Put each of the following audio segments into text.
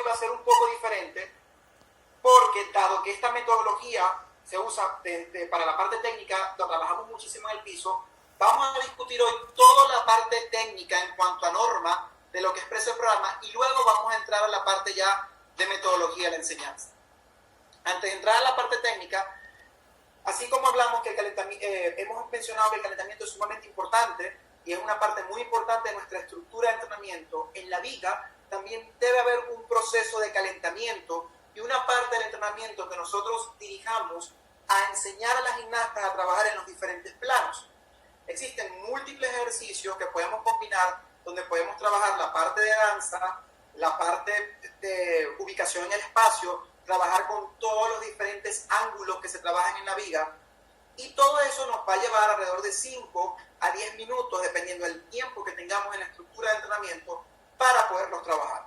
hoy va a ser un poco diferente porque dado que esta metodología se usa para la parte técnica, lo trabajamos muchísimo en el piso, vamos a discutir hoy toda la parte técnica en cuanto a norma de lo que expresa el programa y luego vamos a entrar a la parte ya de metodología de la enseñanza. Antes de entrar a la parte técnica, así como hablamos que hemos mencionado que el calentamiento es sumamente importante y es una parte muy importante de nuestra estructura de entrenamiento, en la viga también debe haber un proceso de calentamiento y una parte del entrenamiento que nosotros dirijamos a enseñar a las gimnastas a trabajar en los diferentes planos. Existen múltiples ejercicios que podemos combinar donde podemos trabajar la parte de danza, la parte de ubicación en el espacio, trabajar con todos los diferentes ángulos que se trabajan en la viga y todo eso nos va a llevar alrededor de 5 a 10 minutos dependiendo del tiempo que tengamos en la estructura de entrenamiento para poderlos trabajar.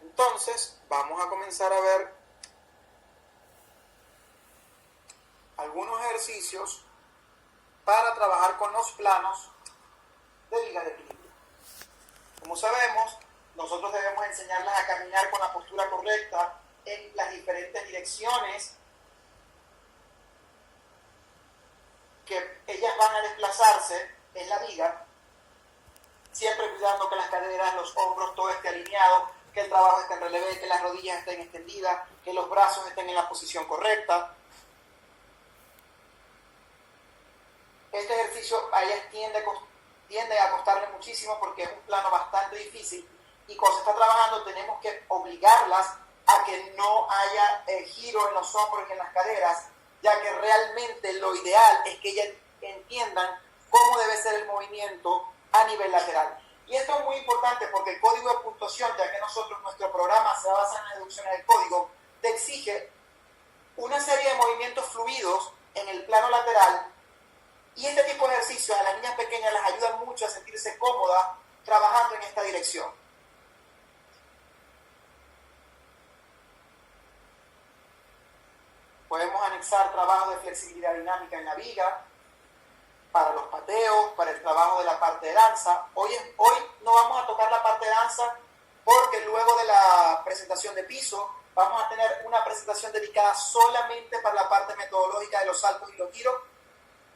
Entonces vamos a comenzar a ver algunos ejercicios para trabajar con los planos de viga de equilibrio. Como sabemos, nosotros debemos enseñarlas a caminar con la postura correcta en las diferentes direcciones que ellas van a desplazarse en la viga, siempre cuidando que las caderas, los hombros, todo esté alineado, que el trabajo esté en relevé, que las rodillas estén extendidas, que los brazos estén en la posición correcta. Este ejercicio a ellas tiende a costarle muchísimo porque es un plano bastante difícil y cuando se está trabajando tenemos que obligarlas a que no haya giro en los hombros y en las caderas, ya que realmente lo ideal es que ellas entiendan cómo debe ser el movimiento a nivel lateral. Y esto es muy importante porque el código de puntuación, ya que nuestro programa se basa en la deducción del código, te exige una serie de movimientos fluidos en el plano lateral y este tipo de ejercicios a las niñas pequeñas les ayuda mucho a sentirse cómodas trabajando en esta dirección. Podemos anexar trabajo de flexibilidad dinámica en la viga, para los pateos, para el trabajo de la parte de danza. Hoy no vamos a tocar la parte de danza porque luego de la presentación de piso vamos a tener una presentación dedicada solamente para la parte metodológica de los saltos y los giros.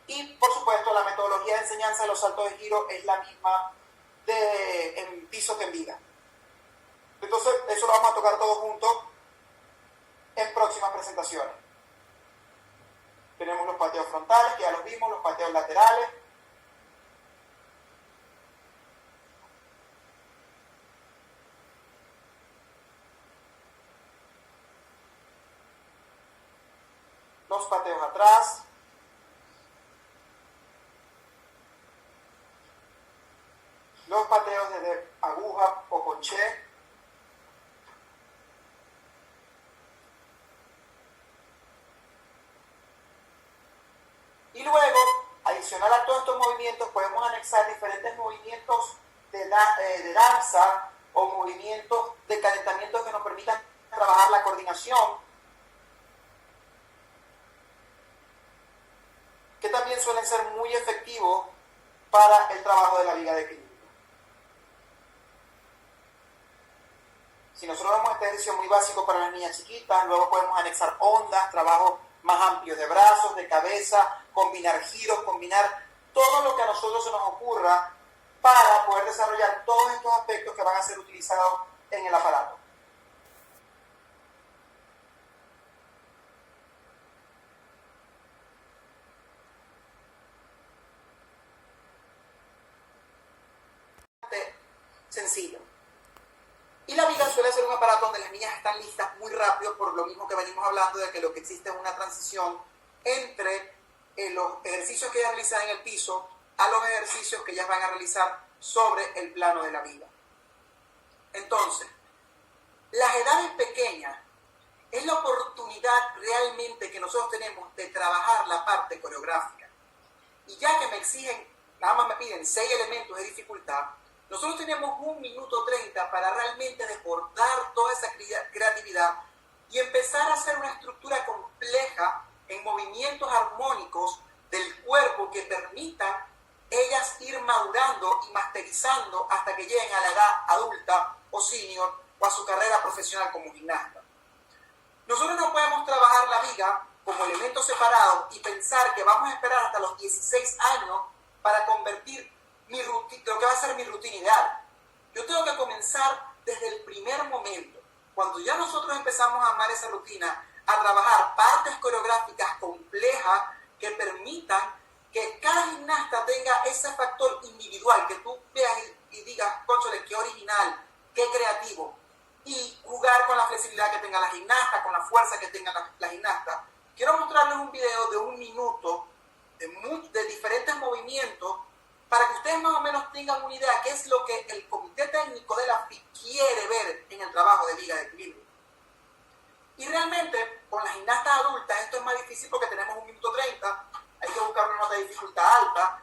Y por supuesto la metodología de enseñanza de los saltos de giro es la misma en piso que en viga. Entonces eso lo vamos a tocar todos juntos en próximas presentaciones. Tenemos los pateos frontales, que ya los vimos, los pateos laterales. Los pateos atrás. Los pateos desde aguja o crochet. Y luego, adicional a todos estos movimientos, podemos anexar diferentes movimientos de danza o movimientos de calentamiento que nos permitan trabajar la coordinación, que también suelen ser muy efectivos para el trabajo de la viga de equilibrio. Si nosotros vemos este ejercicio muy básico para las niñas chiquitas, luego podemos anexar ondas, trabajos más amplios de brazos, de cabeza, combinar giros, combinar todo lo que a nosotros se nos ocurra para poder desarrollar todos estos aspectos que van a ser utilizados en el aparato. Sencillo. Y la viga suele ser un aparato donde las niñas están listas muy rápido por lo mismo que venimos hablando de que lo que existe es una transición entre los ejercicios que ellas realizan en el piso a los ejercicios que ellas van a realizar sobre el plano de la viga. Entonces, las edades pequeñas es la oportunidad realmente que nosotros tenemos de trabajar la parte coreográfica. Y ya que me exigen, nada más me piden 6 elementos de dificultad, nosotros tenemos 1 minuto 30 para realmente desbordar toda esa creatividad y empezar a hacer una estructura compleja en movimientos armónicos del cuerpo que permitan ellas ir madurando trabajando y masterizando hasta que lleguen a la edad adulta o senior o a su carrera profesional como gimnasta. Nosotros no podemos trabajar la viga como elemento separado y pensar que vamos a esperar hasta los 16 años para convertir lo que va a ser mi rutina ideal. Yo tengo que comenzar desde el primer momento. Cuando ya nosotros empezamos a amar esa rutina, a trabajar partes coreográficas complejas que permitan que cada gimnasta tenga ese factor individual, que tú veas y digas, cónchale, qué original, qué creativo, y jugar con la flexibilidad que tenga la gimnasta, con la fuerza que tenga la gimnasta. Quiero mostrarles un video de 1 minuto de diferentes movimientos para que ustedes más o menos tengan una idea de qué es lo que el comité técnico de la FI quiere ver en el trabajo de viga de equilibrio. Y realmente, con las gimnastas adultas, esto es más difícil porque tenemos 1 minuto 30, hay que buscar una nota de dificultad alta,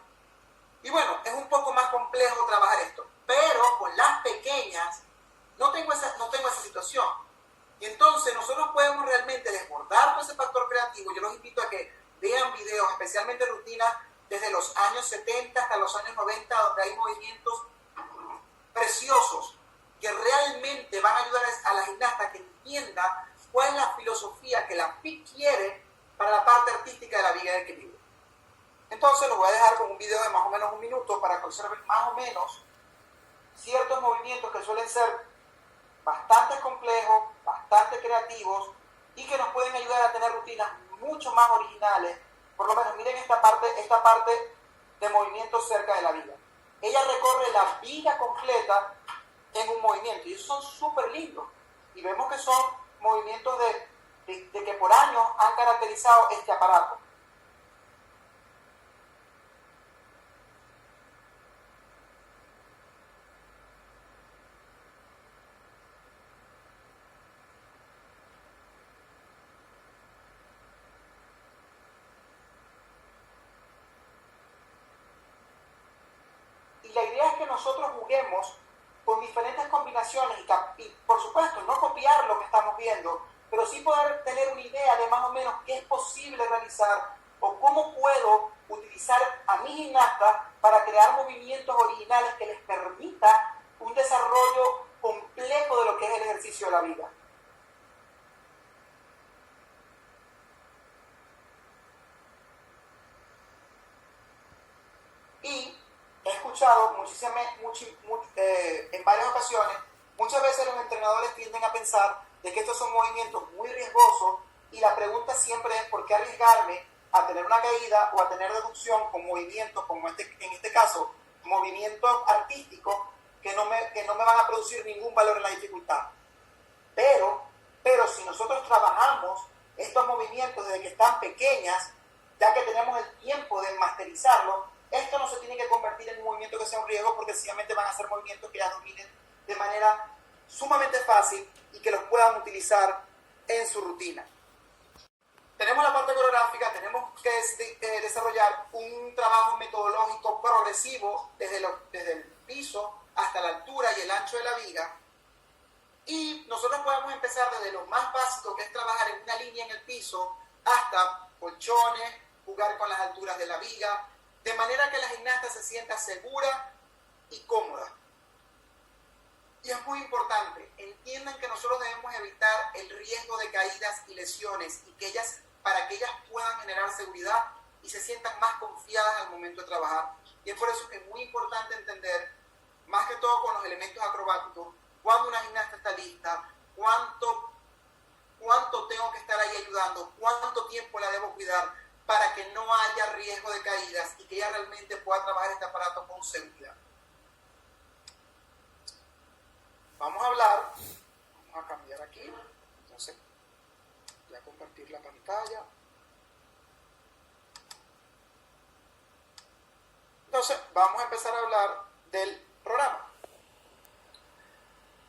y bueno, es un poco más complejo trabajar esto. Pero con las pequeñas, no tengo esa situación. Y entonces nosotros podemos realmente desbordar todo ese factor creativo. Yo los invito a que vean videos, especialmente rutinas desde los años 70 hasta los años 90, donde hay movimientos preciosos que realmente van a ayudar a la gimnasta a que entienda cuál es la filosofía que la FIC quiere para la parte artística de la viga de equilibrio. Entonces los voy a dejar con un video de más o menos 1 minuto para que observen más o menos ciertos movimientos que suelen ser bastante complejos, bastante creativos y que nos pueden ayudar a tener rutinas mucho más originales. Por lo menos miren esta parte de movimiento cerca de la viga. Ella recorre la viga completa en un movimiento y esos son súper lindos. Y vemos que son movimientos de que por años han caracterizado este aparato. Y la idea es que nosotros juguemos con diferentes combinaciones y por supuesto no copiar lo que estamos viendo, pero sí poder tener una idea de más o menos qué es posible realizar o cómo puedo utilizar a mi gimnasta para crear movimientos originales que les permita un desarrollo complejo de lo que es el ejercicio de la viga. Y he escuchado en varias ocasiones, muchas veces los entrenadores tienden a pensar de que estos son movimientos muy riesgosos y la pregunta siempre es ¿por qué arriesgarme a tener una caída o a tener deducción con movimientos como en este caso, movimientos artísticos que no me van a producir ningún valor en la dificultad? Pero si nosotros trabajamos estos movimientos desde que están pequeñas, ya que tenemos el tiempo de masterizarlo, esto no se tiene que convertir en un movimiento que sea un riesgo porque sencillamente van a ser movimientos que ya dominen de manera sumamente fácil y que los puedan utilizar en su rutina. Tenemos la parte coreográfica, tenemos que desarrollar un trabajo metodológico progresivo desde el piso hasta la altura y el ancho de la viga. Y nosotros podemos empezar desde lo más básico, que es trabajar en una línea en el piso, hasta colchones, jugar con las alturas de la viga, de manera que la gimnasta se sienta segura y cómoda. Y es muy importante, entiendan que nosotros debemos evitar el riesgo de caídas y lesiones para que ellas puedan generar seguridad y se sientan más confiadas al momento de trabajar. Y es por eso que es muy importante entender, más que todo con los elementos acrobáticos, cuándo una gimnasta está lista, cuánto tengo que estar ahí ayudando, cuánto tiempo la debo cuidar, para que no haya riesgo de caídas y que ella realmente pueda trabajar este aparato con seguridad. Vamos a cambiar aquí, entonces voy a compartir la pantalla. Entonces vamos a empezar a hablar del programa.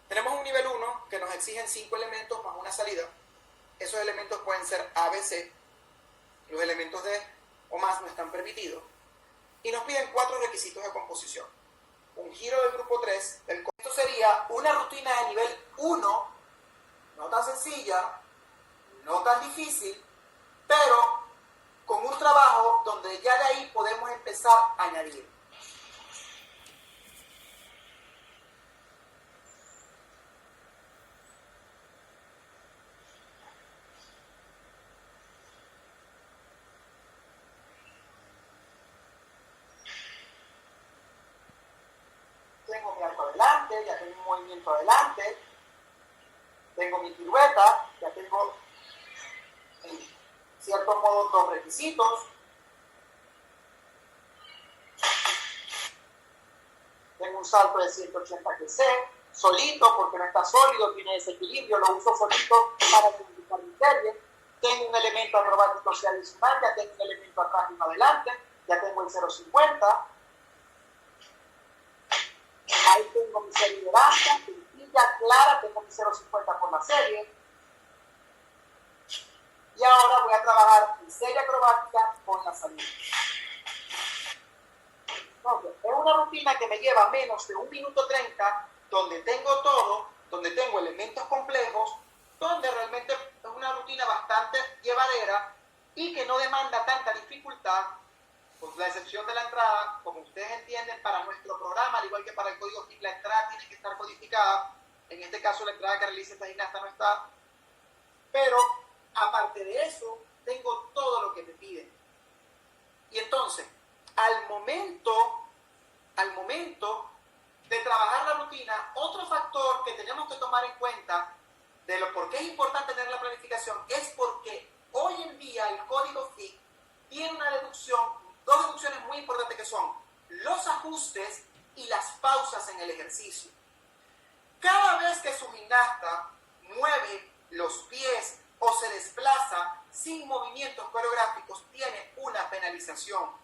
Tenemos un nivel 1 que nos exigen 5 elementos más una salida. Esos elementos pueden ser A, B, C. Los elementos D o más no están permitidos. Y nos piden 4 requisitos de composición. Un giro del grupo 3. Esto sería una rutina de nivel 1, no tan sencilla, no tan difícil, pero con un trabajo donde ya de ahí podemos empezar a añadir. movimiento adelante, tengo mi pirueta, ya tengo en cierto modo dos requisitos. Tengo un salto de 180 que sé, solito porque no está sólido, tiene desequilibrio, lo uso solito para simplificar mi serie. Tengo un elemento acrobático adicional, ya tengo un elemento atrás y uno adelante, ya tengo el 0.50. Ahí tengo mi serie de danza, sencilla, clara, tengo mi 0.50 por la serie. Y ahora voy a trabajar mi serie acrobática con la salida. Entonces, es una rutina que me lleva menos de 1 minuto 30, donde tengo todo, donde tengo elementos complejos, donde realmente es una rutina bastante llevadera y que no demanda tanta dificultad, con la excepción de la entrada. Como ustedes entienden, para nuestro programa, al igual que para el código FIC, la entrada tiene que estar codificada. En este caso, la entrada que realiza esta gimnasta no está. Pero, aparte de eso, tengo todo lo que me piden. Y entonces, al momento de trabajar la rutina, otro factor que tenemos que tomar en cuenta de lo por qué es importante tener la planificación es porque hoy en día el código FIC tiene una deducción, dos deducciones muy importantes que son los ajustes y las pausas en el ejercicio. Cada vez que su gimnasta mueve los pies o se desplaza sin movimientos coreográficos, tiene una penalización.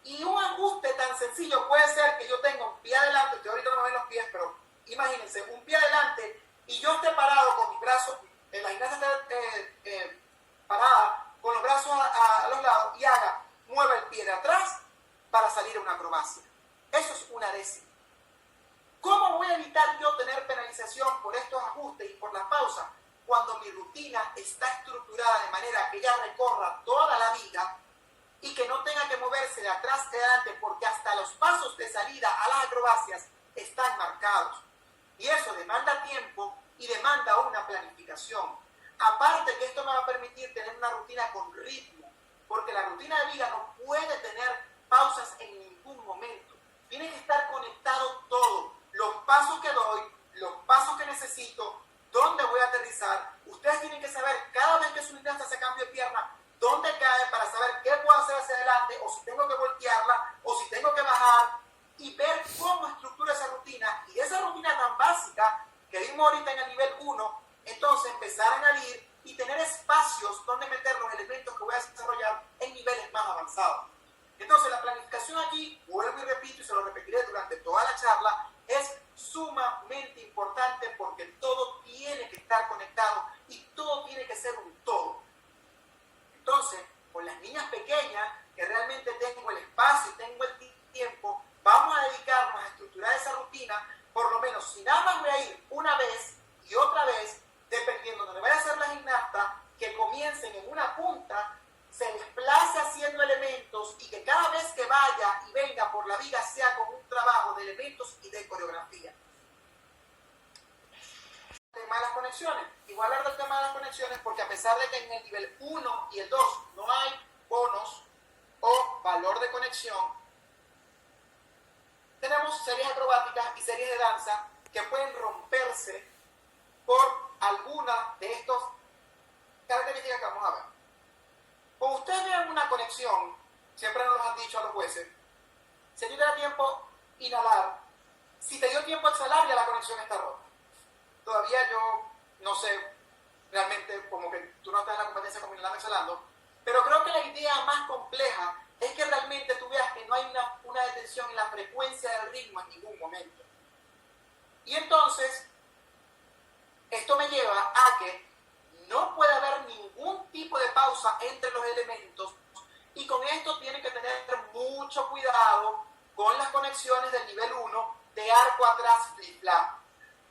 Y un ajuste tan sencillo puede ser que yo tenga un pie adelante, ustedes ahorita no ven los pies, pero imagínense, un pie adelante y yo esté parado con mis brazos, la gimnasta esté parada con los brazos a los lados y mueva el pie de atrás para salir a una acrobacia. Eso es una décima. ¿Cómo voy a evitar yo tener penalización por estos ajustes y por las pausas cuando mi rutina está estructurada de manera que ella recorra toda la viga y que no tenga que moverse de atrás de adelante, porque hasta los pasos de salida a las acrobacias están marcados? Y eso demanda tiempo y demanda una planificación. Aparte que esto me va a permitir tener una rutina con ritmo, porque la rutina de viga no puede tener pausas en ningún momento. Tiene que estar conectado todo. Los pasos que doy, los pasos que necesito, dónde voy a aterrizar. Ustedes tienen que saber cada vez que su gimnasta se cambia de pierna, dónde cae para saber qué puedo hacer hacia adelante, o si tengo que voltearla, o si tengo que bajar, y ver cómo estructura esa rutina. Y esa rutina tan básica que vimos ahorita en el nivel 1, entonces empezar a añadir y tener espacios donde meter los elementos que voy a desarrollar en niveles más avanzados. Entonces la planificación aquí, vuelvo y repito y se lo repetiré durante toda la charla, es sumamente importante porque todo tiene que estar conectado y todo tiene que ser un todo. Entonces, con las niñas pequeñas, que realmente tengo el espacio y tengo el tiempo, vamos a dedicarnos a estructurar esa rutina, por lo menos si nada más voy a ir una vez y otra vez, dependiendo de donde vaya a hacer la gimnasta, que comiencen en una punta, se desplace haciendo elementos y que cada vez que vaya y venga por la viga sea con un trabajo de elementos y de coreografía. El tema de las conexiones. Igual hablar del tema de las conexiones porque a pesar de que en el nivel 1 y el 2 no hay bonos o valor de conexión, tenemos series acrobáticas y series de danza que pueden romperse por alguna de estas características que vamos a ver. Cuando ustedes vean una conexión, siempre nos lo han dicho a los jueces, si a ti te da tiempo inhalar, si te dio tiempo exhalar, ya la conexión está rota. Todavía yo no sé, realmente como que tú no estás en la competencia con inhalando exhalando, pero creo que la idea más compleja es que realmente tú veas que no hay una detención en la frecuencia del ritmo en ningún momento. Y entonces, esto me lleva a que no puede haber ningún tipo de pausa entre los elementos y con esto tienen que tener mucho cuidado con las conexiones del nivel 1 de arco atrás flip-flap.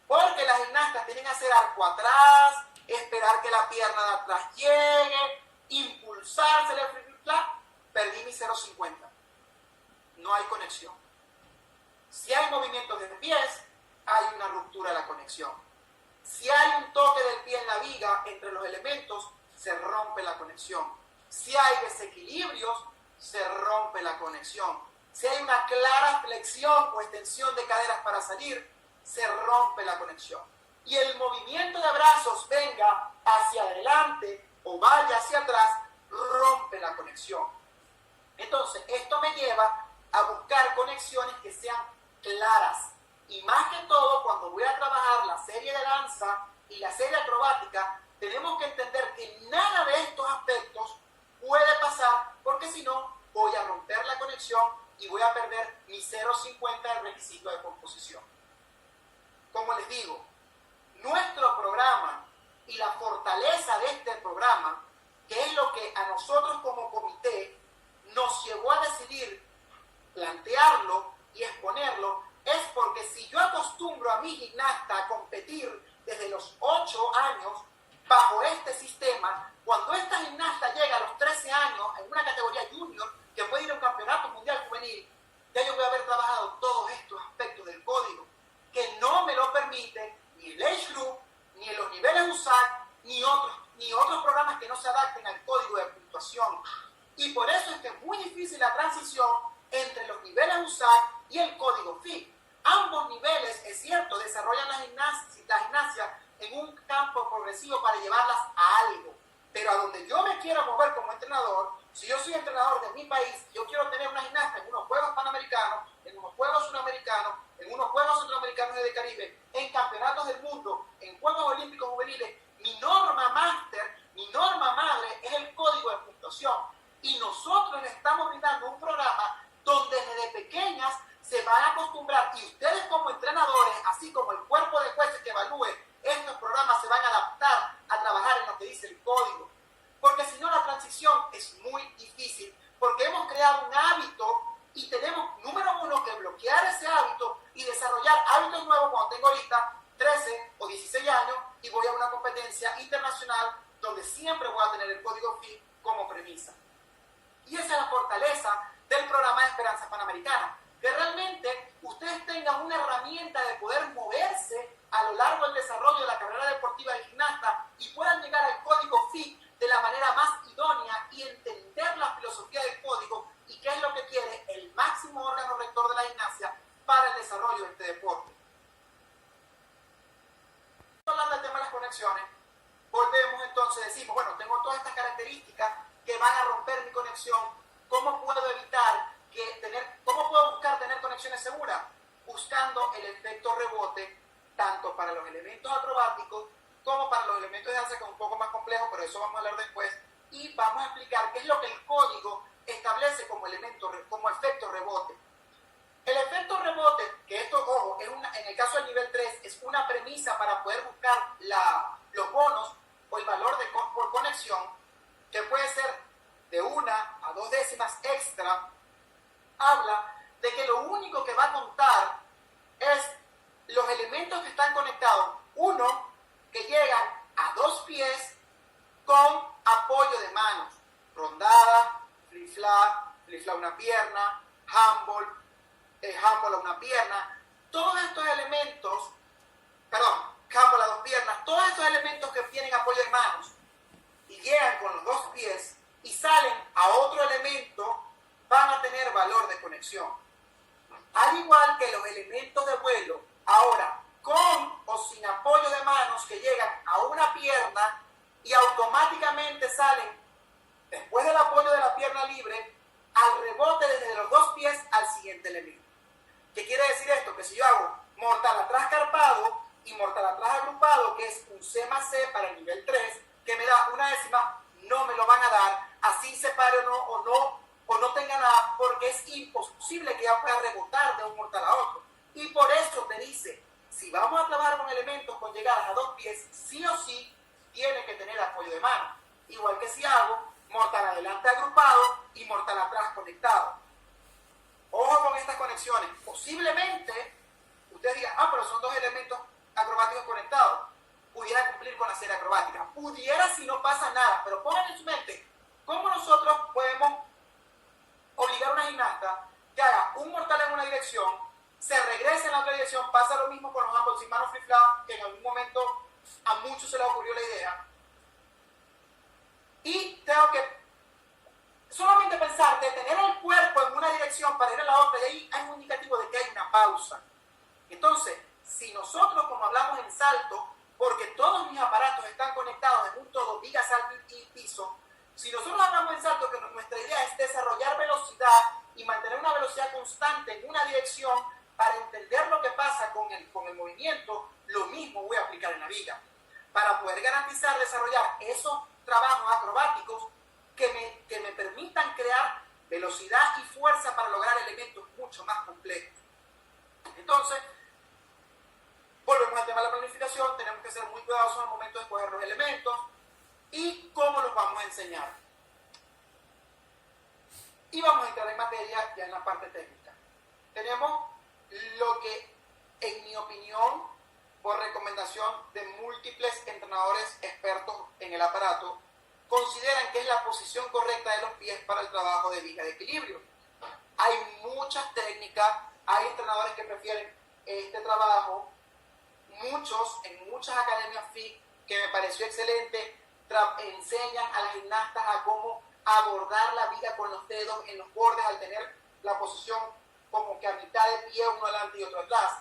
Porque las gimnastas tienen que hacer arco atrás, esperar que la pierna de atrás llegue, impulsarse el flip-flap, perdí mi 0.50. No hay conexión. Si hay movimientos de pies, hay una ruptura de la conexión. Si hay un toque del pie en la viga entre los elementos, se rompe la conexión. Si hay desequilibrios, se rompe la conexión. Si hay una clara flexión o extensión de caderas para salir, se rompe la conexión. Y el movimiento de brazos venga hacia adelante o vaya hacia atrás, rompe la conexión. Entonces, esto me lleva a buscar conexiones que sean claras. Y más que todo, cuando voy a trabajar la serie de danza y la serie acrobática, tenemos que entender que nada de estos aspectos puede pasar, porque si no, voy a romper la conexión y voy a perder mi 0,50 del requisito de composición. Como les digo, nuestro programa y la fortaleza de este programa, que es lo que a nosotros como comité nos llevó a decidir plantearlo y exponerlo, es porque si yo acostumbro a mi gimnasta a competir desde los 8 años bajo este sistema, cuando esta gimnasta llega a los 13 años en una categoría junior que puede ir a un campeonato mundial juvenil, ya yo voy a haber trabajado todos estos aspectos del código que no me lo permite ni el Age Group, ni en los niveles USAC, ni otros programas que no se adapten al código de puntuación. Y por eso es que es muy difícil la transición entre los niveles USAC y el código FIC. Ambos niveles, es cierto, desarrollan la gimnasia en un campo progresivo para llevarlas a algo. Pero a donde yo me quiero mover como entrenador, si yo soy entrenador de mi país, yo quiero tener una gimnasta en unos Juegos Panamericanos, en unos Juegos Sudamericanos, en unos Juegos Centroamericanos y del Caribe, en Campeonatos del Mundo, en Juegos Olímpicos Juveniles, mi norma máster, mi norma madre es el código de puntuación. Y nosotros le estamos brindando un programa donde desde pequeñas se van a acostumbrar, y ustedes como entrenadores, así como el cuerpo de jueces que evalúe estos programas, se van a adaptar a trabajar en lo que dice el código. Porque si no, la transición es muy difícil, porque hemos creado un hábito y tenemos, número uno, que bloquear ese hábito y desarrollar hábitos nuevos cuando tengo ahorita 13 o 16 años y voy a una competencia internacional donde siempre voy a tener el código FIC como premisa. Y esa es la fortaleza del programa de Esperanza Panamericana, que realmente ustedes tengan una herramienta de poder moverse a lo largo del desarrollo de la carrera deportiva del gimnasta y puedan llegar al código FIC de la manera más idónea y entender la filosofía del código y qué es lo que quiere el máximo órgano rector de la gimnasia para el desarrollo de este deporte. Hablando del tema de las conexiones, volvemos entonces, decimos, bueno, tengo todas estas características que van a romper mi conexión. ¿Cómo puedo evitar cómo puedo buscar tener conexiones seguras? Buscando el efecto rebote, tanto para los elementos acrobáticos como para los elementos de danza, que es un poco más complejo, pero eso vamos a hablar después. Y vamos a explicar qué es lo que el código establece como efecto rebote. El efecto rebote, que esto, ojo, en el caso del nivel 3, es una premisa para poder buscar los bonos o el valor por conexión, que puede ser de 1 a 2 décimas extra, habla de que lo único que va a contar es los elementos que están conectados. Uno, que llegan a 2 pies con apoyo de manos. Rondada, flip-flap a una pierna, handball a una pierna. Todos estos elementos, handball a 2 piernas, todos estos elementos que tienen apoyo de manos y llegan con los 2 pies y salen a otro elemento, van a tener valor de conexión. Al igual que los elementos de vuelo, ahora con o sin apoyo de manos, que llegan a una pierna y automáticamente salen, después del apoyo de la pierna libre, al rebote desde los 2 pies al siguiente elemento. ¿Qué quiere decir esto? Que si yo hago mortal atrás carpado y mortal atrás agrupado, que es un C más C para el nivel 3, que me da 1 décima, no me lo van a dar, así se pare o no tenga nada, porque es imposible que ya pueda rebotar de un mortal a otro. Y por eso te dice, si vamos a trabajar con elementos con llegadas a 2 pies, sí o sí tiene que tener apoyo de mano. Igual que si hago mortal adelante agrupado y mortal atrás conectado. Ojo con estas conexiones. Posiblemente ustedes digan, pero son 2 elementos acrobáticos conectados. Pudiera cumplir con la serie acrobática. Pudiera si no pasa nada, pero pongan en su mente, ¿cómo nosotros podemos obligar a una gimnasta que haga un mortal en una dirección, se regrese en la otra dirección? Pasa lo mismo con los handballs sin manos flip-flap, que en algún momento a muchos se les ocurrió la idea. Y tengo que solamente pensar, detener el cuerpo en una dirección para ir a la otra, y ahí hay un indicativo de que hay una pausa. Entonces, si nosotros, como hablamos en salto, porque todos mis aparatos están conectados en un todo, viga, salto y piso, si nosotros hablamos en salto que nuestra idea es desarrollar velocidad y mantener una velocidad constante en una dirección para entender lo que pasa con el movimiento, lo mismo voy a aplicar en la viga. Para poder garantizar desarrollar esos trabajos acrobáticos que me permitan crear velocidad y fuerza para lograr elementos mucho más complejos. Entonces, volvemos al tema de la planificación, tenemos que ser muy cuidadosos al momento de escoger los elementos y cómo los vamos a enseñar. Y vamos a entrar en materia ya en la parte técnica. Tenemos lo que, en mi opinión, por recomendación de múltiples entrenadores expertos en el aparato, consideran que es la posición correcta de los pies para el trabajo de viga de equilibrio. Hay muchas técnicas, hay entrenadores que prefieren este trabajo, muchos en muchas academias FIT, que me pareció excelente, enseñan a las gimnastas a cómo abordar la viga con los dedos en los bordes al tener la posición como que a mitad de pie, uno adelante y otro atrás.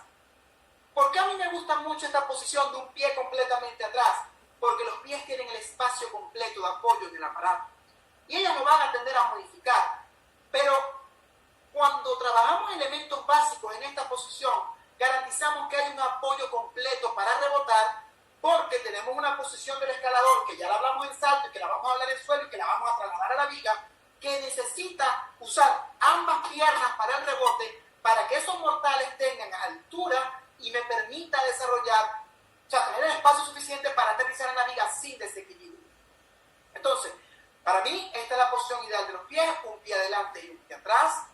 ¿Por qué a mí me gusta mucho esta posición de un pie completamente atrás? Porque los pies tienen el espacio completo de apoyo en el aparato. Y ellas lo van a tender a modificar. Pero cuando trabajamos elementos básicos en esta posición, garantizamos que hay un apoyo completo para rebotar, porque tenemos una posición del escalador, que ya la hablamos en salto, y que la vamos a hablar en suelo, y que la vamos a trasladar a la viga, que necesita usar ambas piernas para el rebote, para que esos mortales tengan altura y me permita desarrollar, o sea, tener el espacio suficiente para aterrizar en la viga sin desequilibrio. Entonces, para mí, esta es la posición ideal de los pies, un pie adelante y un pie atrás.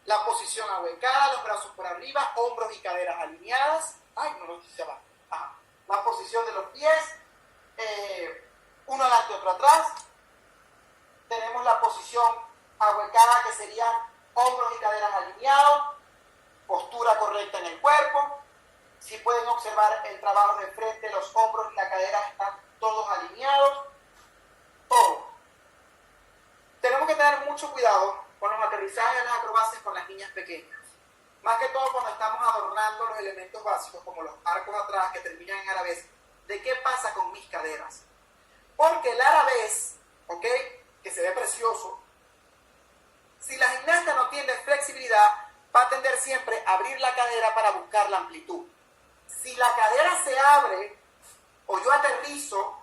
La posición ahuecada, los brazos por arriba, hombros y caderas alineadas. Ay, no lo se va. Ajá. La posición de los pies, uno adelante y otro atrás. Tenemos la posición ahuecada, que serían hombros y caderas alineados, postura correcta en el cuerpo. Si pueden observar el trabajo de frente, los hombros y la cadera están todos alineados. Todo. Tenemos que tener mucho cuidado con los aterrizajes de las acrobacias con las niñas pequeñas. Más que todo cuando estamos adornando los elementos básicos, como los arcos atrás que terminan en arabes. ¿De qué pasa con mis caderas? Porque el arabes, ¿ok?, que se ve precioso, si la gimnasta no tiene flexibilidad, va a tender siempre a abrir la cadera para buscar la amplitud. Si la cadera se abre, o yo aterrizo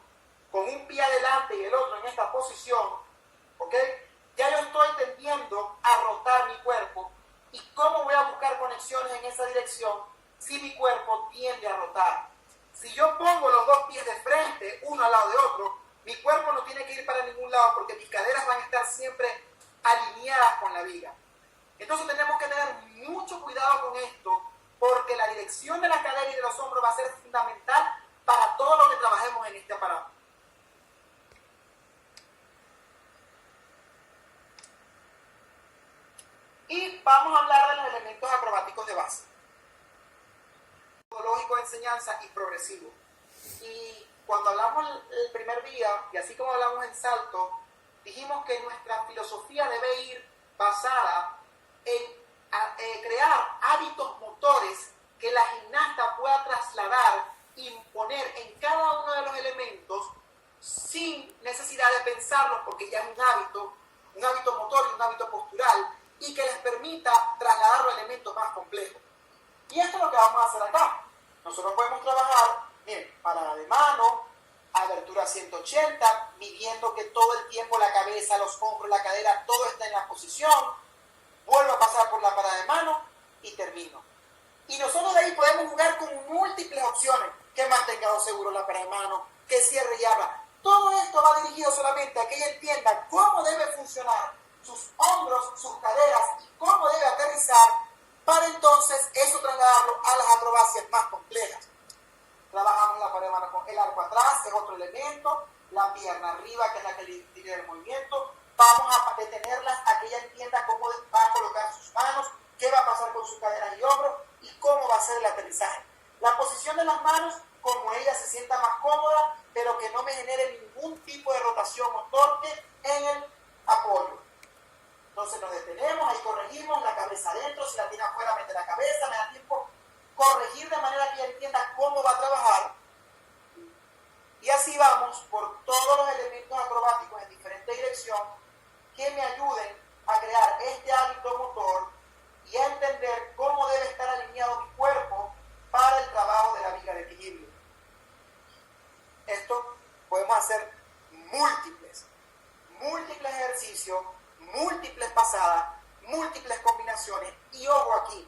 con un pie adelante y el otro en esta posición, ¿ok?, ya yo estoy tendiendo a rotar mi cuerpo. ¿Y cómo voy a buscar conexiones en esa dirección si mi cuerpo tiende a rotar? Si yo pongo los dos pies de frente, uno al lado de otro, mi cuerpo no tiene que ir para ningún lado porque mis caderas van a estar siempre alineadas con la viga. Entonces tenemos que tener mucho cuidado con esto, porque la dirección de la cadera y de los hombros va a ser fundamental para todo lo que trabajemos en este aparato. Y vamos a hablar de los elementos acrobáticos de base. Metodológico de enseñanza y progresivo. Y cuando hablamos el primer día, y así como hablamos en salto, dijimos que nuestra filosofía debe ir basada en crear hábitos motores que la gimnasta pueda trasladar, imponer en cada uno de los elementos sin necesidad de pensarlos, porque ya es un hábito motor y un hábito postural, y que les permita trasladar los elementos más complejos. Y esto es lo que vamos a hacer acá. Nosotros podemos trabajar, miren, parada de mano, abertura 180, midiendo que todo el tiempo la cabeza, los hombros, la cadera, todo está en la posición. Vuelvo a pasar por la parada de mano y termino. Y nosotros de ahí podemos jugar con múltiples opciones, que mantengado seguro la parada de mano, que cierre y abra. Todo esto va dirigido solamente a que ella entienda cómo debe funcionar sus hombros, sus caderas y cómo debe aterrizar, para entonces eso trasladarlo a las acrobacias más complejas. Trabajamos la pared de mano con el arco atrás, es otro elemento, la pierna arriba, que es la que dirige el movimiento. Vamos a detenerlas a que ella entienda cómo va a colocar sus manos, qué va a pasar con sus caderas y hombros y cómo va a ser el aterrizaje. La posición de las manos, como ella se sienta más cómoda, pero que no me genere ningún tipo de rotación o torque en el apoyo. Entonces nos detenemos, ahí corregimos, la cabeza adentro, si la tiene afuera mete la cabeza, me da tiempo corregir de manera que ella entienda cómo va a trabajar, y así vamos por todos los elementos acrobáticos en diferente dirección que me ayuden a crear este hábito motor y a entender cómo debe estar alineado mi cuerpo para el trabajo de la viga de equilibrio. Esto podemos hacer múltiples ejercicios, múltiples pasadas, múltiples combinaciones. Y ojo aquí,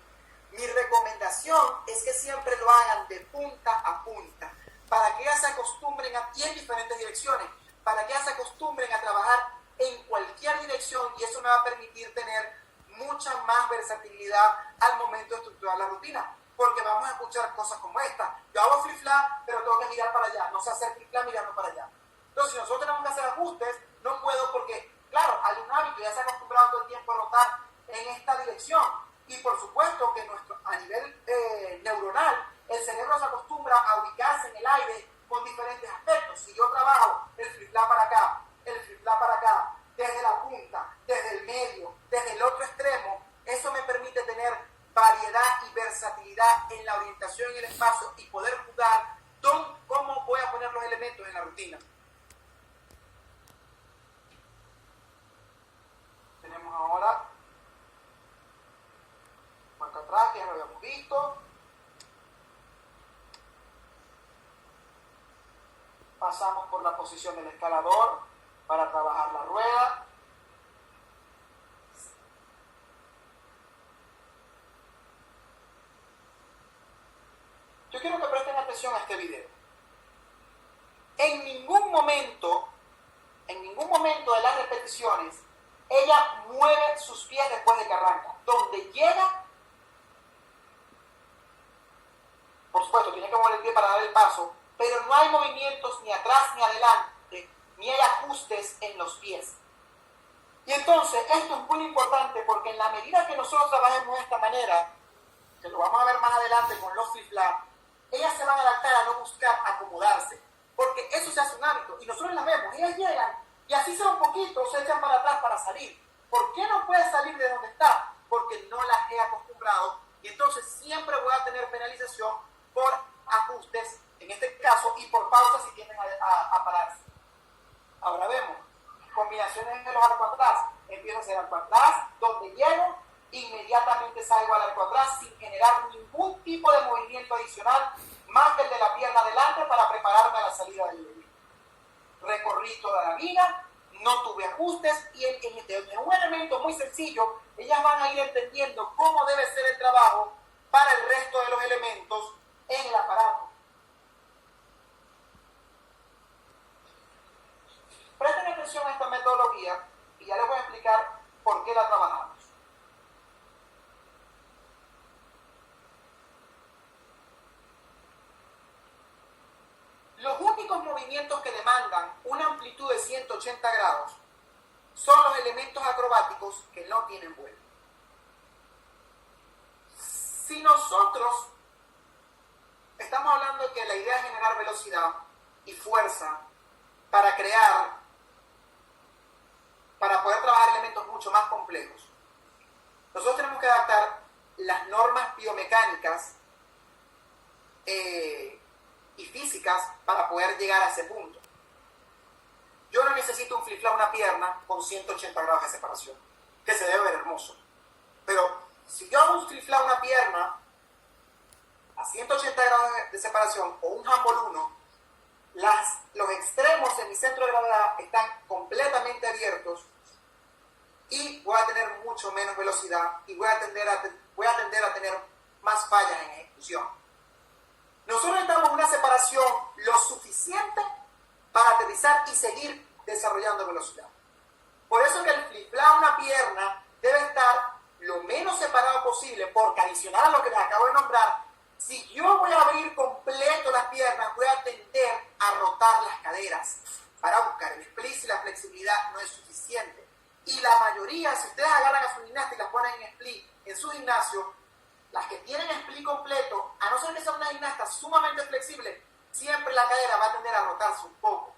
mi recomendación es que siempre lo hagan de punta a punta, para que ya se acostumbren y en diferentes direcciones, para que ya se acostumbren a trabajar en cualquier dirección, y eso me va a permitir tener mucha más versatilidad al momento de estructurar la rutina, porque vamos a escuchar cosas como esta: yo hago flip-flap, pero tengo que mirar para allá, no sé hacer flip-flap mirando para allá. Entonces, si nosotros tenemos que hacer ajustes, no puedo, porque, claro, hay un hábito, ya se ha acostumbrado todo el tiempo a rotar en esta dirección, y por supuesto que a nivel neuronal, el cerebro se acostumbra a ubicarse en el aire con diferentes aspectos. Si yo trabajo el flip-flap para acá, el flip-flap para acá, desde la punta, desde el medio, desde el otro extremo, eso me permite tener variedad y versatilidad en la orientación en el espacio y poder jugar cómo voy a poner los elementos en la rutina. Tenemos ahora marca atrás, que ya lo habíamos visto. Pasamos por la posición del escalador para trabajar la rueda. Yo quiero que presten atención a este video. En ningún momento de las repeticiones, ella mueve sus pies después de que arranca. Donde llega, por supuesto, tiene que mover el pie para dar el paso, pero no hay movimientos ni atrás ni adelante, ni hay ajustes en los pies. Y entonces, esto es muy importante, porque en la medida que nosotros trabajemos de esta manera, que lo vamos a ver más adelante con los flip-flap, ellas se van a adaptar a no buscar acomodarse, porque eso se hace un hábito, y nosotros las vemos, ellas llegan, y así sea un poquito, se echan para atrás para salir. ¿Por qué no puede salir de donde está? Porque no las he acostumbrado, y entonces siempre voy a tener penalización por ajustes, en este caso, y por pausas si tienden a pararse. Ahora vemos combinaciones de los arcos atrás. Empiezo a hacer arco atrás, donde llego, inmediatamente salgo al arco atrás sin generar ningún tipo de movimiento adicional, más que el de la pierna adelante para prepararme a la salida del bebé. Recorrí toda la viga, no tuve ajustes, y en un elemento muy sencillo, ellas van a ir entendiendo cómo debe ser el trabajo para el resto de los elementos en el aparato. Presten atención a esta metodología y ya les voy a explicar por qué la trabajamos. Los únicos movimientos que demandan una amplitud de 180 grados son los elementos acrobáticos que no tienen vuelo. Si nosotros estamos hablando de que la idea es generar velocidad y fuerza para poder trabajar elementos mucho más complejos, nosotros tenemos que adaptar las normas biomecánicas y físicas para poder llegar a ese punto. Yo no necesito un flip-flap una pierna con 180 grados de separación, que se debe ver hermoso. Pero si yo hago un flip-flap una pierna a 180 grados de separación, o un handball 1, los extremos en mi centro de gravedad están completamente abiertos y voy a tener mucho menos velocidad y voy a tender a tener más fallas en ejecución. Nosotros necesitamos una separación lo suficiente para aterrizar y seguir desarrollando velocidad. Por eso que el flip-flap una pierna debe estar lo menos separado posible, porque adicional a lo que les acabo de nombrar, si yo voy a abrir completo las piernas, voy a tender a rotar las caderas para buscar el split si la flexibilidad no es suficiente. Y la mayoría, si ustedes agarran a su gimnasta y las ponen en split en su gimnasio, las que tienen split completo, a no ser que sea una gimnasta sumamente flexible, siempre la cadera va a tender a rotarse un poco.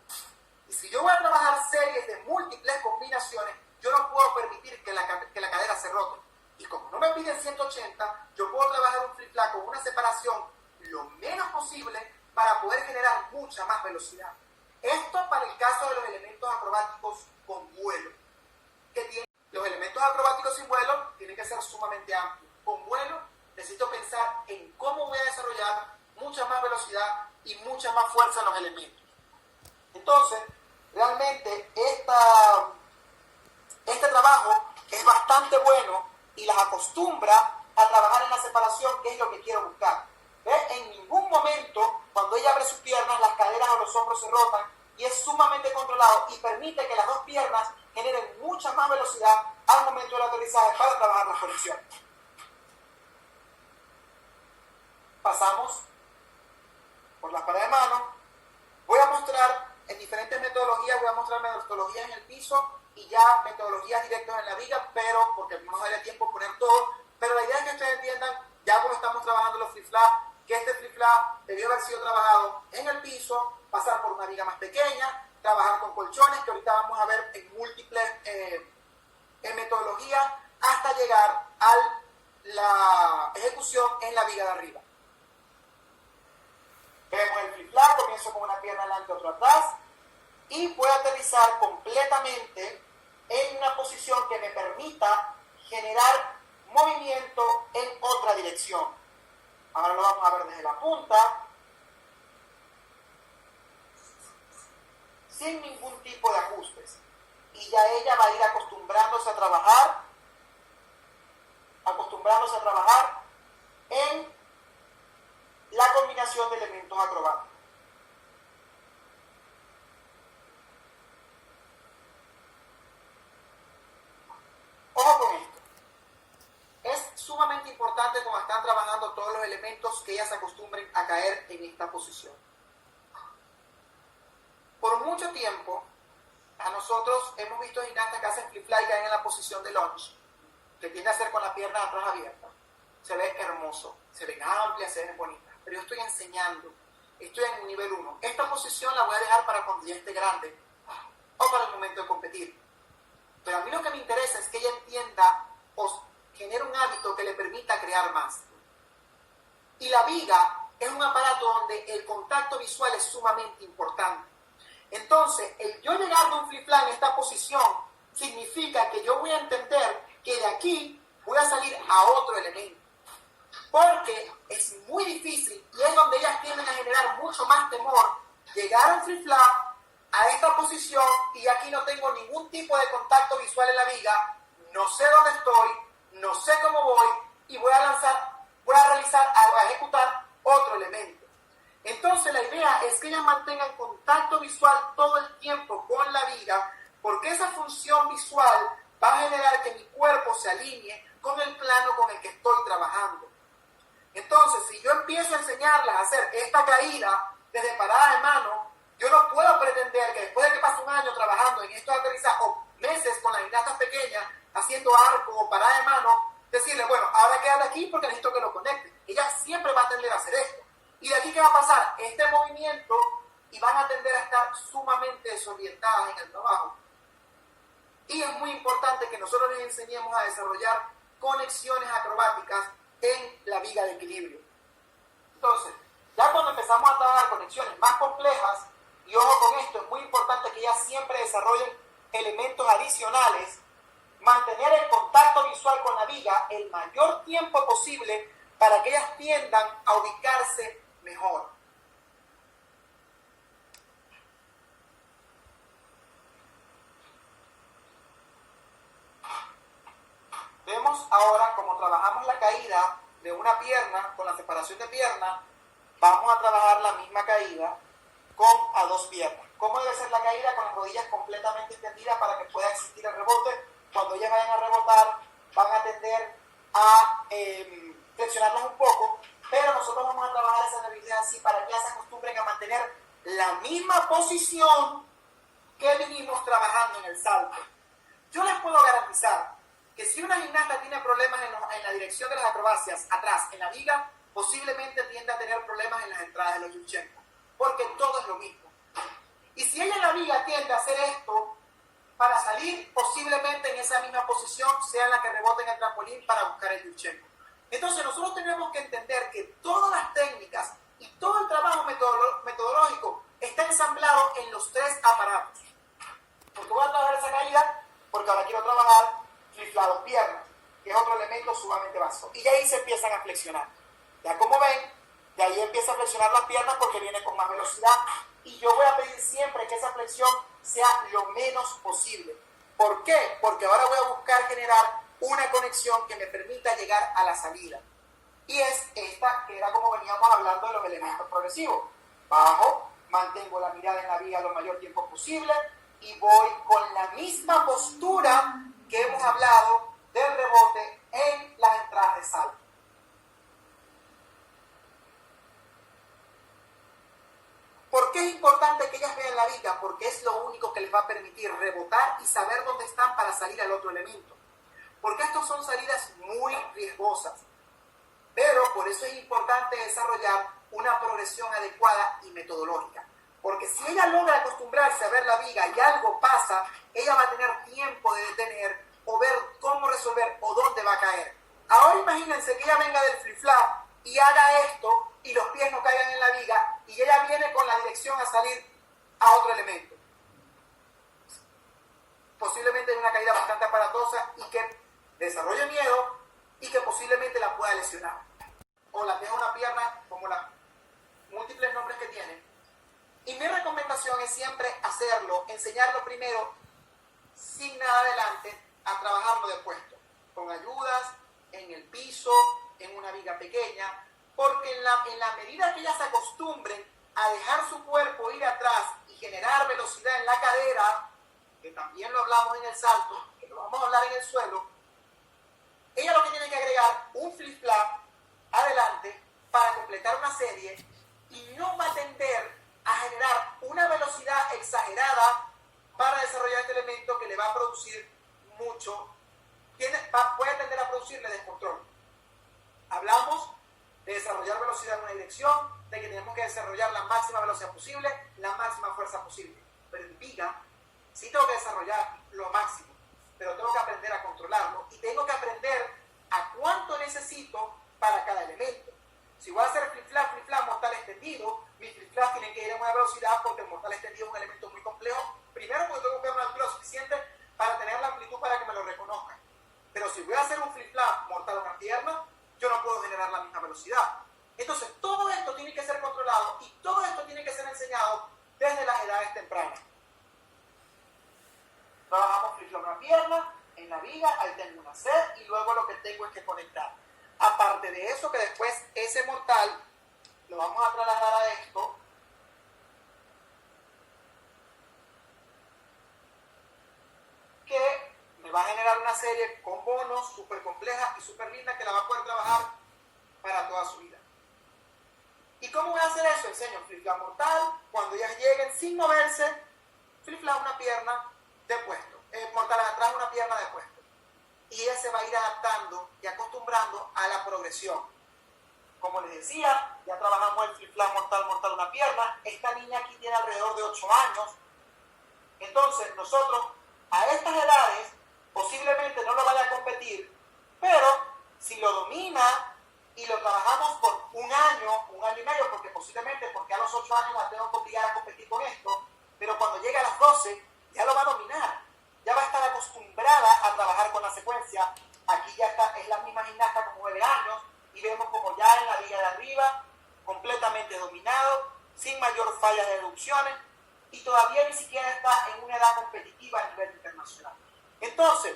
Y si yo voy a trabajar series de múltiples combinaciones, yo no puedo permitir que la cadera se rote, Y como no me piden 180, yo puedo trabajar un flip flap con una separación lo menos posible para poder generar mucha más velocidad. Esto para el caso de los elementos acrobáticos con vuelo. Los elementos acrobáticos sin vuelo tienen que ser sumamente amplios. Con vuelo necesito pensar en cómo voy a desarrollar mucha más velocidad y mucha más fuerza en los elementos. Entonces, realmente este trabajo es bastante bueno y las acostumbra a trabajar en la separación, que es lo que quiero buscar. ¿Ves? En ningún momento, cuando ella abre sus piernas, las caderas o los hombros se rotan y es sumamente controlado y permite que las dos piernas generen mucha más velocidad al momento del aterrizaje para trabajar las conexiones. Pasamos por las paradas de mano. Voy a mostrar en diferentes metodologías, voy a mostrar metodologías en el piso y ya metodologías directas en la viga, pero porque no nos daría tiempo poner todo, pero la idea es que ustedes entiendan, ya cuando estamos trabajando los flip flap, que este flip flap debió haber sido trabajado en el piso, pasar por una viga más pequeña, trabajar con colchones, que ahorita vamos a ver en múltiples metodologías, hasta llegar a la ejecución en la viga de arriba. Vemos el flip flap, comienzo con una pierna adelante, otra atrás, y voy a aterrizar completamente en una posición que me permita generar movimiento en otra dirección. Ahora lo vamos a ver desde la punta, sin ningún tipo de ajustes. Y ya ella va a ir acostumbrándose a trabajar en la combinación de elementos acrobáticos. Ojo con esto. Es sumamente importante cuando están trabajando todos los elementos que ellas se acostumbren a caer en esta posición. Por mucho tiempo, a nosotros hemos visto gimnastas que hacen flip flap y caen en la posición de lunge, que tiende a ser con las piernas atrás abiertas. Se ve hermoso, se ven amplias, se ven bonitas. Pero yo estoy enseñando, estoy en un nivel 1. Esta posición la voy a dejar para cuando ya esté grande o para el momento de competir. Pero a mí lo que me interesa es que ella entienda o genere un hábito que le permita crear más. Y la viga es un aparato donde el contacto visual es sumamente importante. Entonces, el yo llegar de un flip flap en esta posición significa que yo voy a entender que de aquí voy a salir a otro elemento. Porque es muy difícil y es donde ellas tienden a generar mucho más temor llegar a un flip flap a esta posición y aquí no tengo ningún tipo de contacto visual en la viga, no sé dónde estoy, no sé cómo voy y voy a ejecutar otro elemento. Entonces la idea es que ellas mantengan contacto visual todo el tiempo con la viga, porque esa función visual va a generar que mi cuerpo se alinee con el plano con el que estoy trabajando. Entonces, si yo empiezo a enseñarlas a hacer esta caída desde parada de mano, yo no puedo pretender que después de que pase un año trabajando en estos aterrizajes o meses con las gimnastas pequeñas, haciendo arco o parada de mano, decirle, bueno, ahora quédate aquí porque necesito que lo conectes. Ella siempre va a tender a hacer esto. ¿Y de aquí qué va a pasar? Este movimiento y van a tender a estar sumamente desorientadas en el trabajo. Y es muy importante que nosotros les enseñemos a desarrollar conexiones acrobáticas en la viga de equilibrio. Entonces, ya cuando empezamos a trabajar conexiones más complejas, y ojo con esto, es muy importante que ellas siempre desarrollen elementos adicionales, mantener el contacto visual con la viga el mayor tiempo posible para que ellas tiendan a ubicarse mejor. Vemos ahora cómo trabajamos la caída de una pierna con la separación de pierna. Vamos a trabajar la misma caída con a dos piernas. ¿Cómo debe ser la caída? Con las rodillas completamente extendidas para que pueda existir el rebote. Cuando ellas vayan a rebotar, van a tender a flexionarlas un poco, pero nosotros vamos a trabajar esa habilidad así para que ellas se acostumbren a mantener la misma posición que vinimos trabajando en el salto. Yo les puedo garantizar que si una gimnasta tiene problemas en la dirección de las acrobacias atrás, en la viga, posiblemente tiende a tener problemas en las entradas de los Yurchenko, porque todo es lo mismo. Y si ella en la viga tiende a hacer esto, para salir, posiblemente en esa misma posición sea la que rebote en el trampolín para buscar el Yurchenko. Entonces nosotros tenemos que entender que todas las técnicas y todo el trabajo metodológico está ensamblado en los tres aparatos. Porque voy a trabajar esa caída, porque ahora quiero trabajar flip-flop piernas, que es otro elemento sumamente básico. Y ahí se empiezan a flexionar. Ya como ven, de ahí empieza a flexionar las piernas porque viene con más velocidad. Y yo voy a pedir siempre que esa flexión sea lo menos posible. ¿Por qué? Porque ahora voy a buscar generar una conexión que me permita llegar a la salida. Y es esta, que era como veníamos hablando de los elementos progresivos. Bajo, mantengo la mirada en la viga lo mayor tiempo posible y voy con la misma postura que hemos hablado del rebote en las entradas de salto. ¿Por qué es importante que ellas vean la viga? Porque es lo único que les va a permitir rebotar y saber dónde están para salir al otro elemento. Porque estas son salidas muy riesgosas. Pero por eso es importante desarrollar una progresión adecuada y metodológica. Porque si ella logra acostumbrarse a ver la viga y algo pasa, ella va a tener tiempo de detener o ver cómo resolver o dónde va a caer. Ahora imagínense que ella venga del flip-flap y haga esto y los pies no caigan en la viga y ella viene con la dirección a salir a otro elemento. Posiblemente es una caída bastante aparatosa y que desarrolle miedo y que posiblemente la pueda lesionar. O la deja una pierna como los múltiples nombres que tiene. Y mi recomendación es siempre hacerlo, enseñarlo primero sin nada adelante a trabajarlo de puesto, con ayudas, en el piso, en una viga pequeña, porque en la medida que ellas se acostumbren a dejar su cuerpo ir atrás y generar velocidad en la cadera, que también lo hablamos en el salto, que lo vamos a hablar en el suelo, ella lo que tiene que agregar un flip-flap adelante para completar una serie y no va a tender a generar una velocidad exagerada para desarrollar este elemento que le va a producir mucho, puede tender a producirle descontrol. Hablamos de desarrollar velocidad en una dirección, de que tenemos que desarrollar la máxima velocidad posible, la máxima fuerza posible. Pero en viga sí tengo que desarrollar lo máximo, pero tengo que aprender a controlarlo y tengo que aprender a cuánto necesito para cada elemento. Si voy a hacer flip-flap, mortal extendido, mis flip-flaps tienen que ir a una velocidad porque el mortal extendido es un elemento muy complejo. Primero porque tengo que ver una altura suficiente para tener la amplitud para que me lo reconozcan. Pero si voy a hacer un flip-flap mortal a una pierna, yo no puedo generar la misma velocidad. Entonces todo esto tiene que ser controlado y todo esto tiene que ser enseñado desde las edades tempranas. Trabajamos flip-flap a una pierna, en la viga, ahí tengo una set y luego lo que tengo es que conectar. Aparte de eso, que después ese mortal lo vamos a trasladar a esto, que me va a generar una serie con bonos súper compleja y súper linda que la va a poder trabajar para toda su vida. ¿Y cómo voy a hacer eso? Enseño flip-flap mortal, cuando ellas lleguen sin moverse, flip-flap una pierna de puesto, mortal atrás una pierna de puesto. Y ella se va a ir adaptando y acostumbrando a la progresión. Como les decía, ya trabajamos el flip-flap mortal una pierna. Esta niña aquí tiene alrededor de 8 años. Entonces, nosotros a estas edades posiblemente no lo vaya a competir, pero si lo domina y lo trabajamos por un año y medio, porque posiblemente porque a los 8 años la tengo que obligar a competir con esto, pero cuando llegue a las 12 ya lo va a dominar. Ya va a estar acostumbrada a trabajar con la secuencia. Aquí ya está, es la misma gimnasta con 9 años y vemos como ya en la viga de arriba, completamente dominado, sin mayor falla de deducciones y todavía ni siquiera está en una edad competitiva a nivel internacional. Entonces,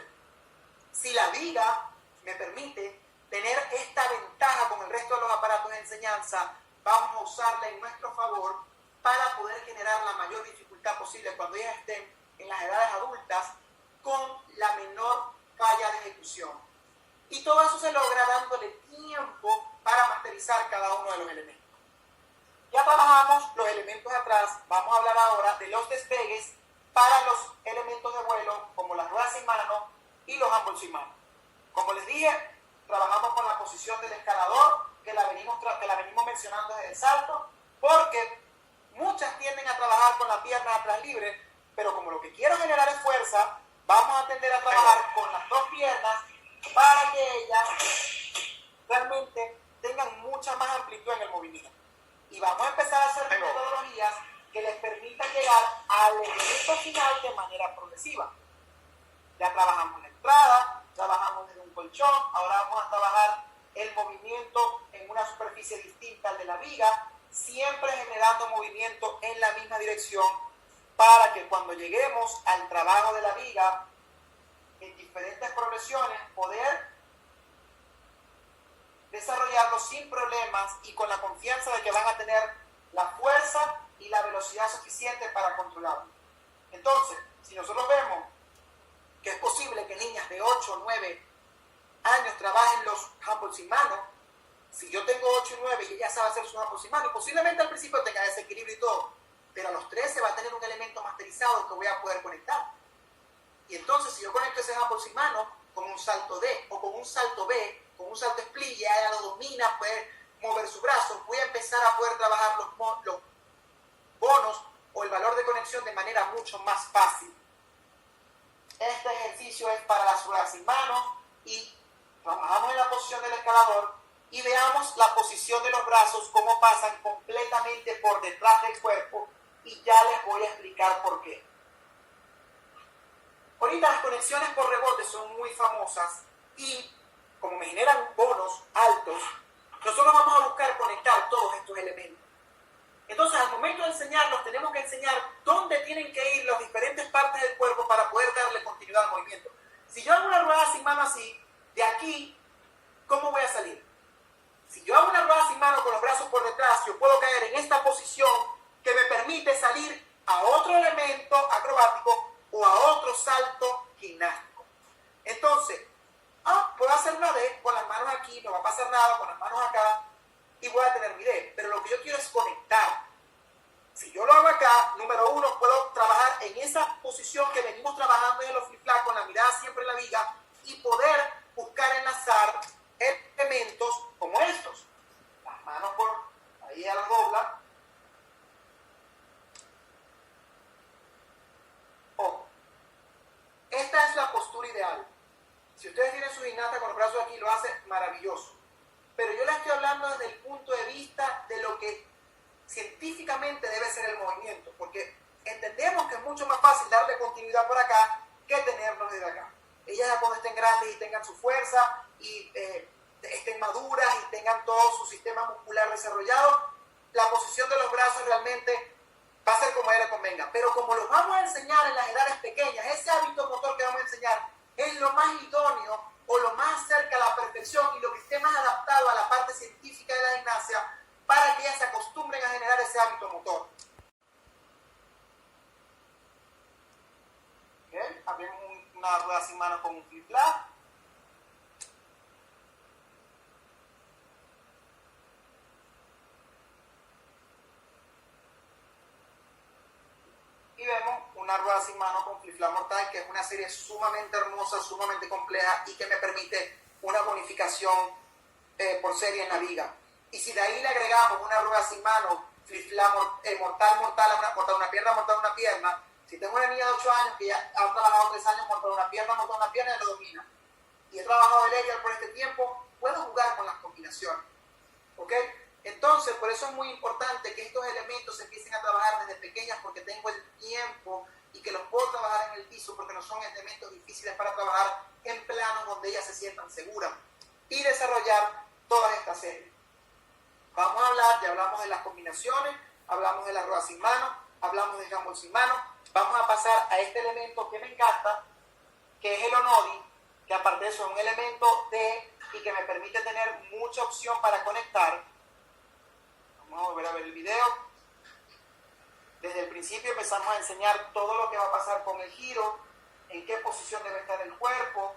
si la viga me permite tener esta ventaja con el resto de los aparatos de enseñanza, vamos a usarla en nuestro favor para poder generar la mayor dificultad posible cuando ellas estén en las edades adultas con la menor falla de ejecución. Y todo eso se logra dándole tiempo para masterizar cada uno de los elementos. Ya trabajamos los elementos de atrás, vamos a hablar ahora de los despegues para los elementos de vuelo como las ruedas sin mano y los handballs sin mano. Como les dije, trabajamos con la posición del escalador que la venimos mencionando desde el salto, porque muchas tienden a trabajar con la pierna atrás libre, pero como lo que quiero generar es fuerza, vamos a tender a trabajar con las dos piernas para que ellas realmente tengan mucha más amplitud en el movimiento. Y vamos a empezar a hacer metodologías que les permitan llegar al elemento final de manera progresiva. Ya trabajamos la entrada, trabajamos desde un colchón, ahora vamos a trabajar el movimiento en una superficie distinta al de la viga, siempre generando movimiento en la misma dirección para que cuando lleguemos al trabajo de la viga en diferentes progresiones poder desarrollarlo sin problemas y con la confianza de que van a tener la fuerza y la velocidad suficiente para controlarlo. Entonces, si nosotros vemos que es posible que niñas de 8 o 9 años trabajen los handballs sin mano, si yo tengo 8 y 9 y ella sabe hacer sus handballs sin mano, posiblemente al principio tenga desequilibrio y todo, pero a los 13 va a tener un elemento masterizado que voy a poder conectar. Y entonces, si yo conecto ese handball sin mano con un salto D o con un salto B, con un salto split, ya ella lo domina, puede mover su brazo, voy a empezar a poder trabajar los bonos o el valor de conexión de manera mucho más fácil. Este ejercicio es para las ruedas sin mano y trabajamos en la posición del escalador y veamos la posición de los brazos, cómo pasan completamente por detrás del cuerpo y ya les voy a explicar por qué. Ahorita las conexiones por rebote son muy famosas y como me generan bonos altos, nosotros vamos a buscar conectar todos estos elementos. Entonces, al momento de enseñarlos, tenemos que enseñar dónde tienen que ir las diferentes partes del cuerpo para poder darle continuidad al movimiento. Si yo hago una rueda sin mano así, de aquí, ¿cómo voy a salir? Si yo hago una rueda sin mano con los brazos por detrás, yo puedo caer en esta posición que me permite salir a otro elemento acrobático o a otro salto gimnástico. Entonces, puedo hacer una D con las manos aquí, no va a pasar nada, con las manos acá, y voy a tener mi D. Pero lo que yo quiero es conectar. Si yo lo hago acá, número uno, puedo trabajar en esa posición que venimos trabajando en los flip-flap, con la mirada siempre en la viga, y poder buscar enlazar elementos como estos. Las manos por ahí a la dobla. Ojo. Esta es la postura ideal. Si ustedes tienen su gimnasta con los brazos aquí, lo hace maravilloso. Pero yo les estoy hablando desde el punto de vista de lo que científicamente debe ser el movimiento, porque entendemos que es mucho más fácil darle continuidad por acá que tenerlos desde acá. Ellas ya cuando estén grandes y tengan su fuerza y estén maduras y tengan todo su sistema muscular desarrollado, la posición de los brazos realmente va a ser como a ella le convenga. Pero como los vamos a enseñar en las edades pequeñas, ese hábito motor que vamos a enseñar es lo más idóneo o lo más cerca a la perfección y lo que esté más adaptado a la parte científica de la gimnasia para que ellas se acostumbren a generar ese hábito motor. ¿Okay? Abrimos una rueda sin mano con un flip-flap. Y vemos una rueda sin mano con flip-flap mortal, que es una serie sumamente hermosa, sumamente compleja y que me permite una bonificación por serie en la viga. Y si de ahí le agregamos una rueda sin mano, flip-flap mortal a una pierna, si tengo una niña de 8 años que ya ha trabajado 3 años mortal una pierna, ya lo domina. Y he trabajado el aerial por este tiempo, puedo jugar con las combinaciones. ¿Ok? Entonces, por eso es muy importante que estos elementos se empiecen a trabajar desde pequeñas porque tengo el tiempo y que los puedo trabajar en el piso porque no son elementos difíciles para trabajar en planos donde ellas se sientan seguras y desarrollar todas estas series. Vamos a hablar, ya hablamos de las combinaciones, hablamos de la rueda sin mano, hablamos del handball sin mano, vamos a pasar a este elemento que me encanta, que es el onodi, que aparte de eso es un elemento y que me permite tener mucha opción para conectar. Vamos a volver a ver el video. Desde el principio empezamos a enseñar todo lo que va a pasar con el giro, en qué posición debe estar el cuerpo,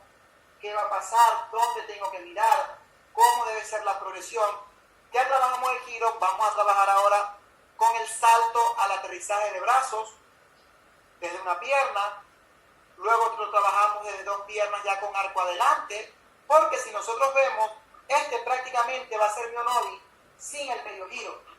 qué va a pasar, dónde tengo que mirar, cómo debe ser la progresión. Ya trabajamos el giro, vamos a trabajar ahora con el salto al aterrizaje de brazos, desde una pierna, luego trabajamos desde 2 piernas ya con arco adelante, porque si nosotros vemos, este prácticamente va a ser mi onodi sin el medio giro.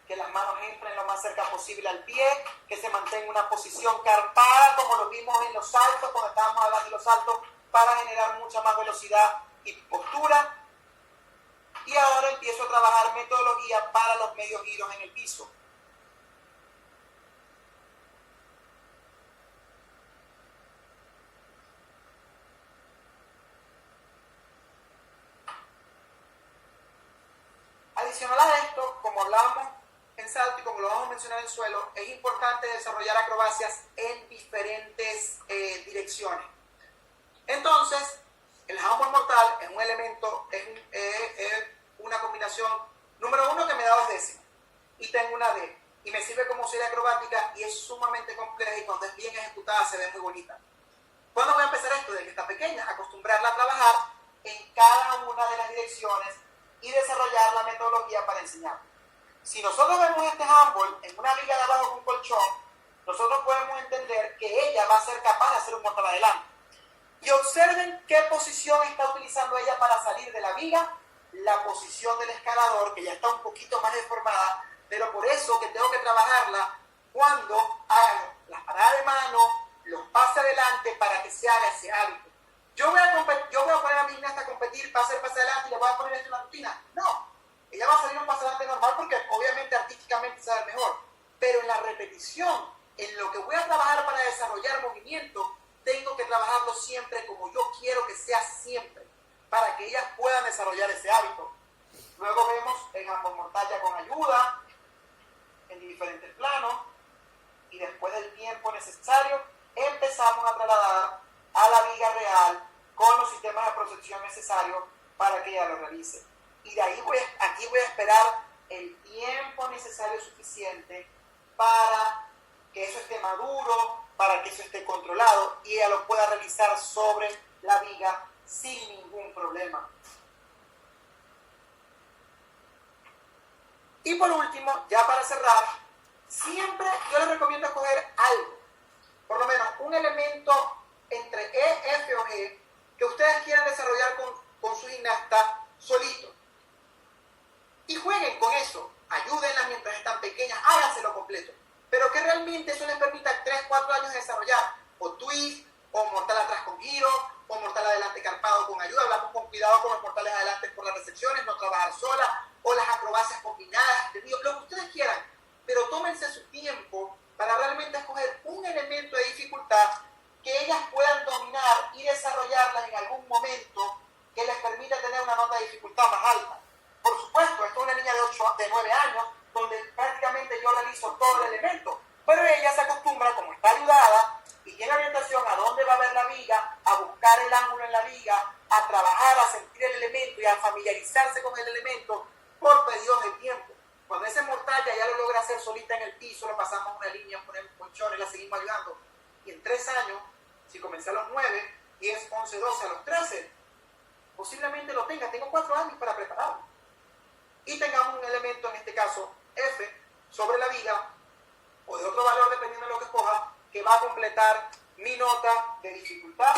que las manos entren lo más cerca posible al pie, que se mantenga una posición carpada, como lo vimos en los saltos, cuando estábamos hablando de los saltos, para generar mucha más velocidad y postura. Y ahora empiezo a trabajar metodología para los medios giros en el piso. Adicional a esto, como hablábamos en salto y como lo vamos a mencionar en suelo, es importante desarrollar acrobacias en diferentes direcciones. Entonces, el handball mortal es un elemento, es una combinación, número uno, que me da 2 décimas y tengo una D y me sirve como serie acrobática y es sumamente compleja y cuando es bien ejecutada se ve muy bonita. ¿Cuándo voy a empezar esto? Desde que está pequeña, acostumbrarla a trabajar en cada una de las direcciones y desarrollar la metodología para enseñar. Si nosotros vemos este handball en una liga de abajo con un colchón, nosotros podemos entender que ella va a ser capaz de hacer un mortal adelante. Y observen qué posición está utilizando ella para salir de la viga, la posición del escalador, que ya está un poquito más deformada, pero por eso que tengo que trabajarla cuando hagan las paradas de mano, los pases adelante para que se haga ese hábito. Yo voy a poner a mi gimnasta a competir para hacer pase adelante y le voy a poner esto en la rutina. No, ella va a salir un pase adelante normal porque obviamente artísticamente sabe mejor, pero en la repetición, en lo que voy a trabajar para desarrollar movimiento, tengo que trabajarlo siempre como yo quiero que sea siempre, para que ellas puedan desarrollar ese hábito. Luego vemos el handball mortal ya con ayuda, en diferentes planos, y después del tiempo necesario, empezamos a trasladar a la viga real con los sistemas de protección necesarios para que ella lo realice. Y de ahí aquí voy a esperar el tiempo necesario suficiente para que eso esté maduro, para que eso esté controlado y ella lo pueda realizar sobre la viga sin ningún problema. Y por último, ya para cerrar, siempre yo les recomiendo escoger algo, por lo menos un elemento entre E, F o G que ustedes quieran desarrollar con su gimnasta solito. Y jueguen con eso, ayúdenlas mientras están pequeñas, háganselo completo. Pero que realmente eso les permita 3-4 años de desarrollar o twist, o mortal atrás con giro, o mortal adelante carpado con ayuda. Hablamos con cuidado con los mortales adelante por las recepciones, no trabajar sola, o las acrobacias combinadas, lo que ustedes quieran. Pero tómense su tiempo para realmente escoger un elemento de dificultad que ellas puedan dominar y desarrollarlas en algún momento que les permita tener una nota de dificultad más alta. Por supuesto, esto es una niña de 9 años, donde prácticamente yo realizo todo el elemento, pero ella se acostumbra, como está ayudada y tiene orientación a dónde va a ver la viga, a buscar el ángulo en la viga, a trabajar, a sentir el elemento y a familiarizarse con el elemento por periodos de tiempo. Cuando ese mortal ya lo logra hacer solita en el piso, lo pasamos una línea, ponemos colchones, la seguimos ayudando. Y en 3 años, si comencé a los 9, 10, 11, 12, a los 13, posiblemente lo tenga. Tengo 4 años para prepararlo. Y tengamos un elemento, en este caso F, sobre la viga, o de otro valor dependiendo de lo que escoja, que va a completar mi nota de dificultad.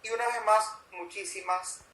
Y una vez más, muchísimas